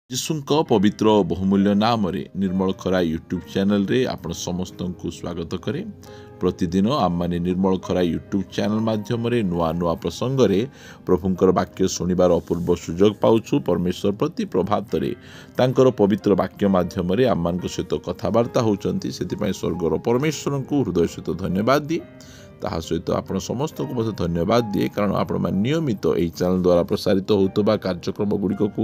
ଯୀଶୁଙ୍କ ପବିତ୍ର ବହୁମୂଲ୍ୟ ନାମରେ ନିର୍ମଳ ଖରା ୟୁଟ୍ୟୁବ୍ ଚ୍ୟାନେଲରେ ଆପଣ ସମସ୍ତଙ୍କୁ ସ୍ୱାଗତ କରେ। ପ୍ରତିଦିନ ଆମମାନେ ନିର୍ମଳ ଖରା ୟୁଟ୍ୟୁବ୍ ଚ୍ୟାନେଲ ମାଧ୍ୟମରେ ନୂଆ ନୂଆ ପ୍ରସଙ୍ଗରେ ପ୍ରଭୁଙ୍କର ବାକ୍ୟ ଶୁଣିବାର ଅପୂର୍ବ ସୁଯୋଗ ପାଉଛୁ। ପରମେଶ୍ୱର ପ୍ରତି ପ୍ରଭାତରେ ତାଙ୍କର ପବିତ୍ର ବାକ୍ୟ ମାଧ୍ୟମରେ ଆମମାନଙ୍କ ସହିତ କଥାବାର୍ତ୍ତା ହେଉଛନ୍ତି। ସେଥିପାଇଁ ସ୍ୱର୍ଗର ପରମେଶ୍ୱରଙ୍କୁ ହୃଦୟ ସହିତ ଧନ୍ୟବାଦ ଦିଏ। ତାହା ସହିତ ଆପଣ ସମସ୍ତଙ୍କୁ ମଧ୍ୟ ଧନ୍ୟବାଦ ଦିଏ, କାରଣ ଆପଣମାନେ ନିୟମିତ ଏହି ଚ୍ୟାନେଲ ଦ୍ୱାରା ପ୍ରସାରିତ ହେଉଥିବା କାର୍ଯ୍ୟକ୍ରମ ଗୁଡ଼ିକକୁ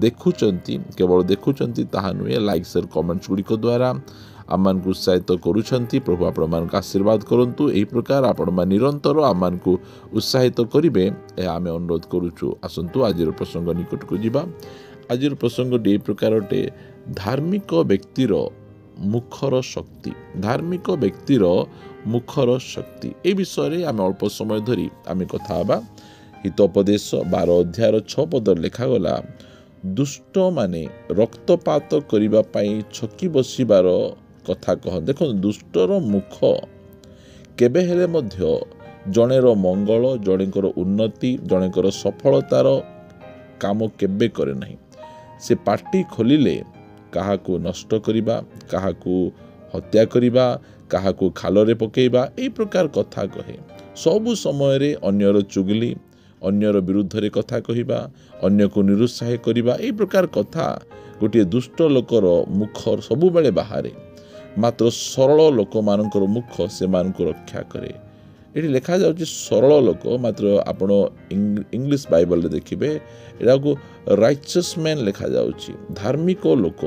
ଦେଖୁଛନ୍ତି। କେବଳ ଦେଖୁଛନ୍ତି ତାହା ନୁହେଁ, ଲାଇକ୍ ସେୟାର କମେଣ୍ଟସ୍ ଗୁଡ଼ିକ ଦ୍ୱାରା ଆମମାନଙ୍କୁ ଉତ୍ସାହିତ କରୁଛନ୍ତି। ପ୍ରଭୁ ଆପଣମାନଙ୍କୁ ଆଶୀର୍ବାଦ କରନ୍ତୁ। ଏହି ପ୍ରକାର ଆପଣମାନେ ନିରନ୍ତର ଆମମାନଙ୍କୁ ଉତ୍ସାହିତ କରିବେ, ଏହା ଆମେ ଅନୁରୋଧ କରୁଛୁ। ଆସନ୍ତୁ ଆଜିର ପ୍ରସଙ୍ଗ ନିକଟକୁ ଯିବା। ଆଜିର ପ୍ରସଙ୍ଗଟି ଏହି ପ୍ରକାର ଅଟେ, ଧାର୍ମିକ ବ୍ୟକ୍ତିର ମୁଖର ଶକ୍ତି। ଧାର୍ମିକ ବ୍ୟକ୍ତିର ମୁଖର ଶକ୍ତି, ଏ ବିଷୟରେ ଆମେ ଅଳ୍ପ ସମୟ ଧରି ଆମେ କଥା ହେବା। ହିତୋପଦେଶ 12 ଅଧ୍ୟାୟର 6 ପଦରେ ଲେଖାଗଲା, ଦୁଷ୍ଟମାନେ ରକ୍ତପାତ କରିବା ପାଇଁ ଛକି ବସିବାର କଥା କହନ୍ତି। ଦେଖନ୍ତୁ, ଦୁଷ୍ଟର ମୁଖ କେବେ ହେଲେ ମଧ୍ୟ ଜଣେର ମଙ୍ଗଳ, ଜଣେଙ୍କର ଉନ୍ନତି, ଜଣେଙ୍କର ସଫଳତାର କାମ କେବେ କରେ ନାହିଁ। ସେ ପାଟି ଖୋଲିଲେ କାହାକୁ ନଷ୍ଟ କରିବା, କାହାକୁ ହତ୍ୟା କରିବା, କାହାକୁ ଖାଲରେ ପକାଇବା, ଏହି ପ୍ରକାର କଥା କହେ। ସବୁ ସମୟରେ ଅନ୍ୟର ଚୁଗଲି, ଅନ୍ୟର ବିରୁଦ୍ଧରେ କଥା କହିବା, ଅନ୍ୟକୁ ନିରୁତ୍ସାହ କରିବା, ଏହି ପ୍ରକାର କଥା ଗୋଟିଏ ଦୁଷ୍ଟ ଲୋକର ମୁଖ ସବୁବେଳେ ବାହାରେ। ମାତ୍ର ସରଳ ଲୋକମାନଙ୍କର ମୁଖ ସେମାନଙ୍କୁ ରକ୍ଷା କରେ। ଏଠି ଲେଖାଯାଉଛି ସରଳ ଲୋକ, ମାତ୍ର ଆପଣ ଇଂଲିଶ ବାଇବଲରେ ଦେଖିବେ ଏଟାକୁ ରାଇଚସ୍ ମ୍ୟାନ୍ ଲେଖାଯାଉଛି, ଧାର୍ମିକ ଲୋକ।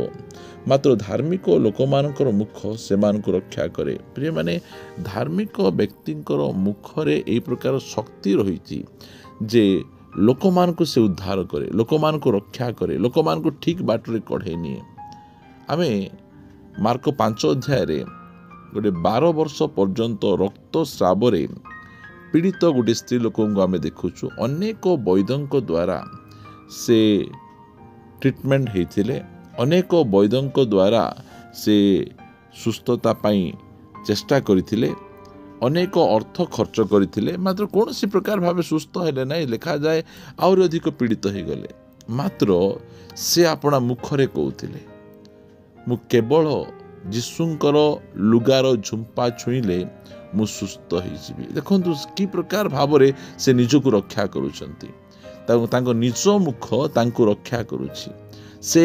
ମାତ୍ର ଧାର୍ମିକ ଲୋକମାନଙ୍କର ମୁଖ ସେମାନଙ୍କୁ ରକ୍ଷା କରେ। ପ୍ରିୟମାନେ, ଧାର୍ମିକ ବ୍ୟକ୍ତିଙ୍କର ମୁଖରେ ଏହି ପ୍ରକାର ଶକ୍ତି ରହିଛି ଯେ ଲୋକମାନଙ୍କୁ ସେ ଉଦ୍ଧାର କରେ, ଲୋକମାନଙ୍କୁ ରକ୍ଷା କରେ, ଲୋକମାନଙ୍କୁ ଠିକ୍ ବାଟରେ କଢ଼େଇ ନିଏ। ଆମେ ମାର୍କ 5 ଅଧ୍ୟାୟରେ ଗୋଟେ 12 ବର୍ଷ ପର୍ଯ୍ୟନ୍ତ ରକ୍ତସ୍ରାବରେ ପୀଡ଼ିତ ଗୋଟେ ସ୍ତ୍ରୀ ଲୋକଙ୍କୁ ଆମେ ଦେଖୁଛୁ। ଅନେକ ବୈଦ୍ୟଙ୍କ ଦ୍ୱାରା ସେ ଟ୍ରିଟମେଣ୍ଟ ହେଇଥିଲେ, ଅନେକ ବୈଦ୍ୟଙ୍କ ଦ୍ୱାରା ସେ ସୁସ୍ଥତା ପାଇଁ ଚେଷ୍ଟା କରିଥିଲେ, ଅନେକ ଅର୍ଥ ଖର୍ଚ୍ଚ କରିଥିଲେ, ମାତ୍ର କୌଣସି ପ୍ରକାର ଭାବେ ସୁସ୍ଥ ହେଲେ ନାହିଁ। ଲେଖାଯାଏ ଆହୁରି ଅଧିକ ପୀଡ଼ିତ ହୋଇଗଲେ। ମାତ୍ର ସେ ଆପଣା ମୁଖରେ କହୁଥିଲେ, ମୁଁ କେବଳ ଯୀଶୁଙ୍କର ଲୁଗାର ଝୁମ୍ପା ଛୁଇଁଲେ ମୁଁ ସୁସ୍ଥ ହେଇଯିବି। ଦେଖନ୍ତୁ କି ପ୍ରକାର ଭାବରେ ସେ ନିଜକୁ ରକ୍ଷା କରୁଛନ୍ତି। ତାଙ୍କ ନିଜ ମୁଖ ତାଙ୍କୁ ରକ୍ଷା କରୁଛି। ସେ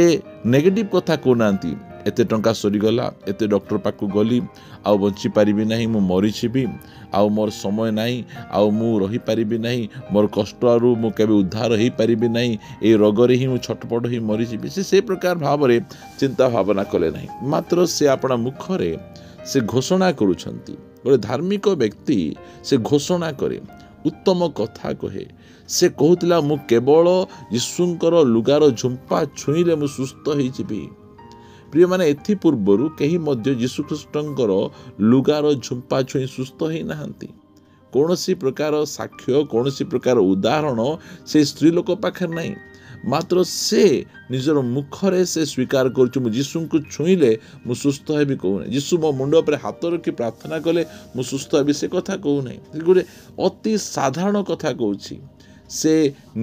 ନେଗେଟିଭ୍ କଥା କହୁନାହାନ୍ତି, ଏତେ ଟଙ୍କା ସରିଗଲା, ଏତେ ଡକ୍ଟର ପାଖକୁ ଗଲି, ଆଉ ବଞ୍ଚିପାରିବି ନାହିଁ, ମୁଁ ମରିଯିବି, ଆଉ ମୋର ସମୟ ନାହିଁ, ଆଉ ମୁଁ ରହିପାରିବି ନାହିଁ, ମୋର କଷ୍ଟରୁ ମୁଁ କେବେ ଉଦ୍ଧାର ହେଇପାରିବି ନାହିଁ, ଏହି ରୋଗରେ ହିଁ ମୁଁ ଛଟପଟ ହୋଇ ମରିଯିବି। ସେ ପ୍ରକାର ଭାବରେ ଚିନ୍ତା ଭାବନା କଲେ ନାହିଁ। ମାତ୍ର ସେ ଆପଣା ମୁଖରେ ସେ ଘୋଷଣା କରୁଛନ୍ତି। ଗୋଟେ ଧାର୍ମିକ ବ୍ୟକ୍ତି ସେ ଘୋଷଣା କରେ, ଉତ୍ତମ କଥା କହେ। ସେ କହୁଥିଲା, ମୁଁ କେବଳ ଯୀଶୁଙ୍କର ଲୁଗାର ଝୁମ୍ପା ଛୁଇଁଲେ ମୁଁ ସୁସ୍ଥ ହେଇଯିବି। ପ୍ରିୟମାନେ, ଏଥିପୂର୍ବରୁ କେହି ମଧ୍ୟ ଯୀଶୁଖ୍ରୀଷ୍ଟଙ୍କର ଲୁଗାର ଝୁମ୍ପା ଛୁଇଁ ସୁସ୍ଥ ହେଇନାହାନ୍ତି। କୌଣସି ପ୍ରକାର ସାକ୍ଷ୍ୟ, କୌଣସି ପ୍ରକାର ଉଦାହରଣ ସେ ସ୍ତ୍ରୀ ଲୋକ ପାଖରେ ନାହିଁ। ମାତ୍ର ସେ ନିଜର ମୁଖରେ ସେ ସ୍ୱୀକାର କରୁଛି, ମୁଁ ଯୀଶୁଙ୍କୁ ଛୁଇଁଲେ ମୁଁ ସୁସ୍ଥ ହେବି କହୁନାହିଁ। ଯୀଶୁ ମୋ ମୁଣ୍ଡ ଉପରେ ହାତ ରଖି ପ୍ରାର୍ଥନା କଲେ ମୁଁ ସୁସ୍ଥ ହେବି, ସେ କଥା କହୁନାହିଁ। ଗୋଟେ ଅତି ସାଧାରଣ କଥା କହୁଛି। ସେ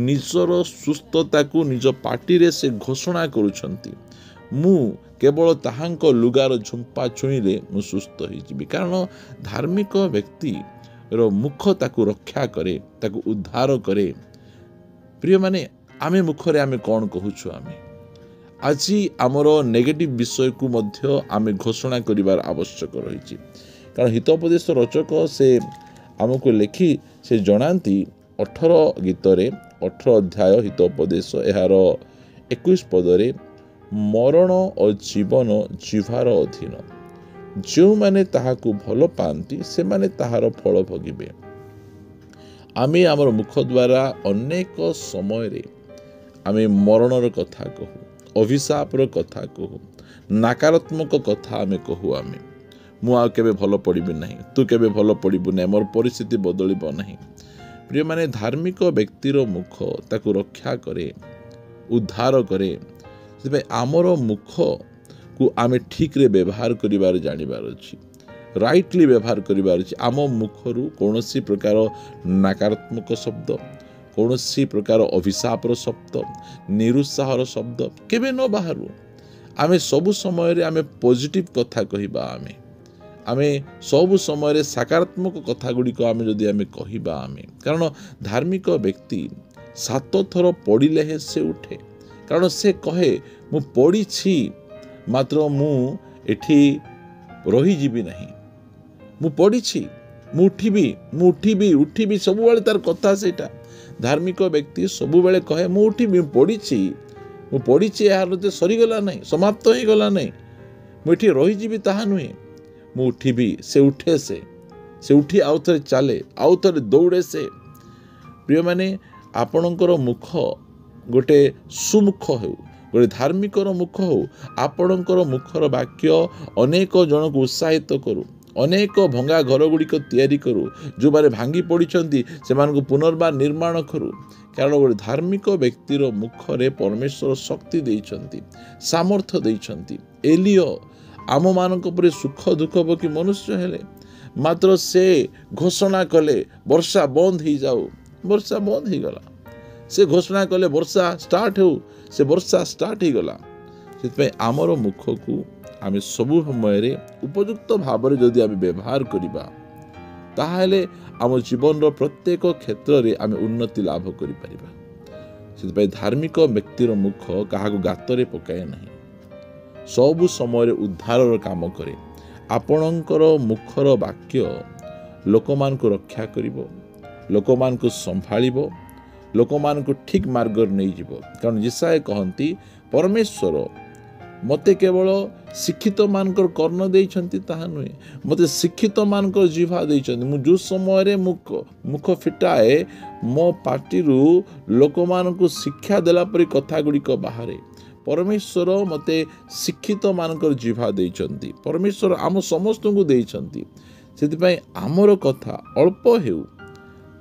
ନିଜର ସୁସ୍ଥତାକୁ ନିଜ ପାଟିରେ ସେ ଘୋଷଣା କରୁଛନ୍ତି, ମୁଁ କେବଳ ତାହାଙ୍କ ଲୁଗାର ଝୁମ୍ପା ଛୁଇଁଲେ ମୁଁ ସୁସ୍ଥ ହେଇଯିବି। କାରଣ ଧାର୍ମିକ ବ୍ୟକ୍ତିର ମୁଖ ତାକୁ ରକ୍ଷା କରେ, ତାକୁ ଉଦ୍ଧାର କରେ। ପ୍ରିୟମାନେ, ଆମେ ମୁଖରେ ଆମେ କ'ଣ କହୁଛୁ? ଆମେ ଆଜି ଆମର ନେଗେଟିଭ୍ ବିଷୟକୁ ମଧ୍ୟ ଆମେ ଘୋଷଣା କରିବାର ଆବଶ୍ୟକ ରହିଛି। କାରଣ ହିତୋପଦେଶ ରଚକ ସେ ଆମକୁ ଲେଖି ସେ ଜଣାନ୍ତି 18 ଗୀତରେ 18 ଅଧ୍ୟାୟ ହିତୋପଦେଶ ଏହାର 21 ପଦରେ, ମରଣ ଓ ଜୀବନ ଜିହ୍ବାର ଅଧୀନ, ଯେଉଁମାନେ ତାହାକୁ ଭଲ ପାଆନ୍ତି ସେମାନେ ତାହାର ଫଳ ଭୋଗିବେ। ଆମେ ଆମର ମୁଖ ଦ୍ୱାରା ଅନେକ ସମୟରେ ଆମେ ମରଣର କଥା କହୁ, ଅଭିଶାପର କଥା କହୁ, ନକାରାତ୍ମକ କଥା ଆମେ କହୁ। ମୁଁ ଆଉ କେବେ ଭଲ ପଡ଼ିବି ନାହିଁ, ତୁ କେବେ ଭଲ ପଡ଼ିବୁ ନାହିଁ, ମୋର ପରିସ୍ଥିତି ବଦଳିବ ନାହିଁ। ପ୍ରିୟମାନେ, ଧାର୍ମିକ ବ୍ୟକ୍ତିର ମୁଖ ତାକୁ ରକ୍ଷା କରେ, ଉଦ୍ଧାର କରେ। ସେଥିପାଇଁ ଆମର ମୁଖକୁ ଆମେ ଠିକ୍ରେ ବ୍ୟବହାର କରିବାର ଜାଣିବାର ଅଛି, ରାଇଟଲି ବ୍ୟବହାର କରିବାର ଅଛି। ଆମ ମୁଖରୁ କୌଣସି ପ୍ରକାର ନକାରାତ୍ମକ ଶବ୍ଦ, कौनसी प्रकार अभिशापर शब्द निरुत्साहर शब्द केबे न बाहरु आमे सबु समय रे आमे पॉजिटिव कथा कहिबा आमे सबु समय रे सकारात्मक कथा गुडी को आमे जदि आमे कहिबा कारण धार्मिक व्यक्ति 7 थर पड़िले हे से उठे कारण से कहे मु पड़ी छी मात्र मु एठी रही जीवी नहीं मु पड़ी छी मु उठीबी सब बेले तार कथा सेटा धार्मिक व्यक्ति सब बेले कहे मु उठीबी मु पड़ी यार तो सरीगला नहीं समाप्त हो गला नहीं मुझे रहीजी ताहा नुहे मु उठीबी से उठे से उठी आउ थे चले आउ थे दौड़े से प्रिय माने आपणकर मुख गोटे सुमुख हो गोटे धार्मिकर मुख हो आपणकर मुखर वाक्य अनेक जन को उत्साहित करू अनेक भंगा घर गुड़िक तैयारी करू जो माने भांगी पड़िछंती से मानको पुनर्बार निर्माण करू कारण गोटे धार्मिक व्यक्तिर मुखरे परमेश्वर शक्ति देइछंती सामर्थ्य देइछंती एलियो आम मानक परे सुख दुख कि मनुष्य हेले मात्र से घोषणा कले वर्षा बंद ही जाऊ वर्षा बंद ही गला से घोषणा कले वर्षा स्टार्ट हो से वर्षा स्टार्ट ही गला से आमर मुख को आमे सबु समय उपयुक्त भाव जदि आमे व्यवहार करिबा ताहाले आम जीवन रो प्रत्येक क्षेत्र रे आमे उन्नति लाभ करि परिबा से धार्मिक व्यक्तिर मुख काहाको गातरे पकाए नहीं सबु समय उद्धार काम करे आपणकर मुखर वाक्य लोकमान को रक्षा करिवो लोकमान को संभालिवो लोकमान को ठीक मार्ग नहीं जीव कारण जिसाए कहती परमेश्वर मते केवल शिक्षित मानकर कर्ण देइछंती ताहा नुहे मते शिक्षित मानकर जिह्वा देइछंती मु जो समय मुख फिटाए मो पार्टीरू लोकमान को शिक्षा देला परी कथा गुड़ी को बाहरे परमेश्वर मते शिक्षित मानकर जिह्वा देइछंती परमेश्वर आम समस्त को देइछंती सेति आमर कथा अल्प हेउ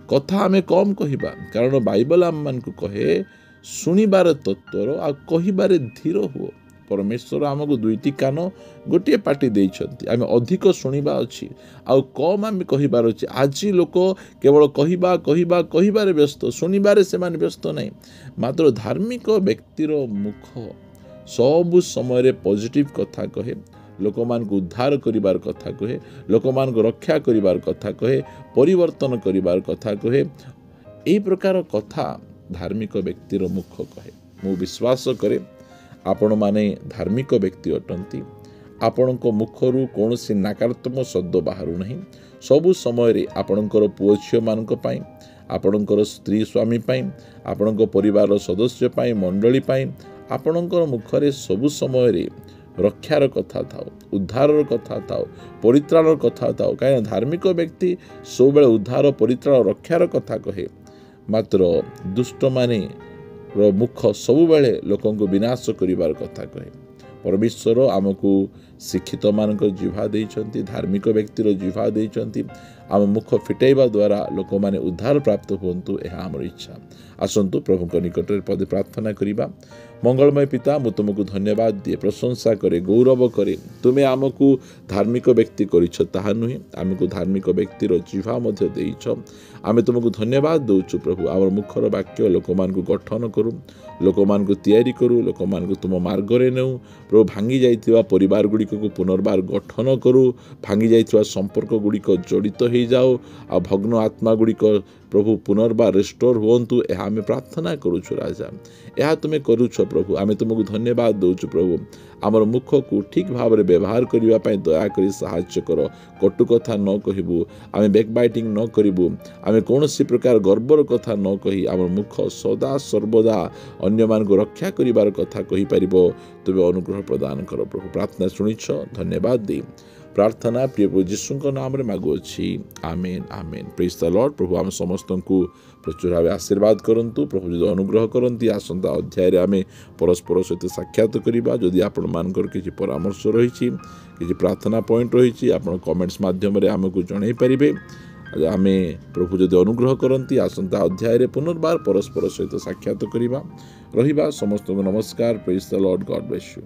कथा आमे कम कहिबा कारण बाइबल आम मान को कहे सुनिबार तत्वर आ कहिबारे धीर हुओ परमेश्वर आमको दुईटी कान गोटे पाटी देइछंती आमे अधिक सुनिबा अछि आ कम आमे कहिबार अछि आज लोक केवल कहिबारे व्यस्त सुनिबारे से मान व्यस्त नहीं मात्र धार्मिक व्यक्तिर मुख सब समय पॉजिटिव कथा कहे लोकमान को उद्धार करिबार कथा कहे लोकमान को रक्षा करिबार कथा कहे परिवर्तन करिबार कथा कहे एई प्रकार कथा धार्मिक व्यक्तिर मुख कहे मु विश्वास करे आपण माने धार्मिक व्यक्ति अटंती आपणक मुखरू कौनसी नकारात्मक शब्द बाहर नहीं सबु समय आपणकर पुओ झियो मानक पई आपणकर स्त्री स्वामी पई आपणक परिवार सदस्य पई मंडली पई आपणकर मुखरे सबु समय रक्षार कथा थाओ उद्धार कथा थाओ परित्राण कथा थाओ कहीं धार्मिक व्यक्ति सब बेले उद्धार परित्राण रक्षार कथा कहे मात्र दुष्ट माने मुख सब बेले लोक विनाश करिवार कथा कहे परमेश्वर आमको शिक्षित मानक जिह्वा देइछंती धार्मिक व्यक्तिर जिह्वा देइछंती आम मुख फिटाइबा द्वारा लोक माने उद्धार प्राप्त होंतु यह आमर इच्छा आसंतु प्रभु निकट पदे प्रार्थना करिबा मंगलमय पिता मु तुमको धन्यवाद दिए प्रशंसा करे गौरव करे तुमे आमको धार्मिक व्यक्ति करिछ ताहा नुहे आमको धार्मिक व्यक्तिर जिह्वा मध्य देइछ आमे तुमको धन्यवाद दउछु प्रभु आमर मुखर वाक्य लोकमान को गठन करू लोकमान को तैयारी करू लोकमान को तुम मार्ग रे नेउ प्रभु भांगी जाइतिबा परिवार गुडी को पुनर्बार गठन करू भांगी जाइतिबा संपर्क गुडी को जड़ित हो जाओ आ भग्न आत्मा गुडी को प्रभु पुनर्बार रिस्टोर होंतु यह आमे प्रार्थना करूछु राजा यह तुमे करूछ प्रभु आमे तुमको धन्यवाद दउछु प्रभु आमर मुख को ठीक भाव में व्यवहार करबा पई दया करी सहायता करो कटु कथा न कहिबु आमे बैकबाइटिंग न करिबु आमे कोनोसी प्रकार गर्वर कथा न कहि आमर मुख सदा सर्वदा अन्य मान को रक्षा करिबार कथा कहि परिबो तुमे अनुग्रह प्रदान करो प्रभु प्रार्थना सुनिछ धन्यवाद दे प्रार्थना प्रिय प्रभु यीशु नाम रे मागुछि आमेन आमेन प्रेज द लॉर्ड प्रभु आम समस्त को प्रचुर भाव आशीर्वाद करंतु प्रभु जो अनुग्रह करंती आसंता अध्याय रे आमे परस्पर सहित साक्षात करिबा जदि आपण मानकर किछि परामर्श रहिछि किछि प्रार्थना पॉइंट रहिछि आपण कमेंट्स माध्यम रे हमकु जणाई परिबे आमे प्रभु जदि अनुग्रह करंती आसंता अध्याय रे पुनर्बार परस्पर सहित साक्षात करिबा रहिबा समस्त को नमस्कार praise the Lord God bless you.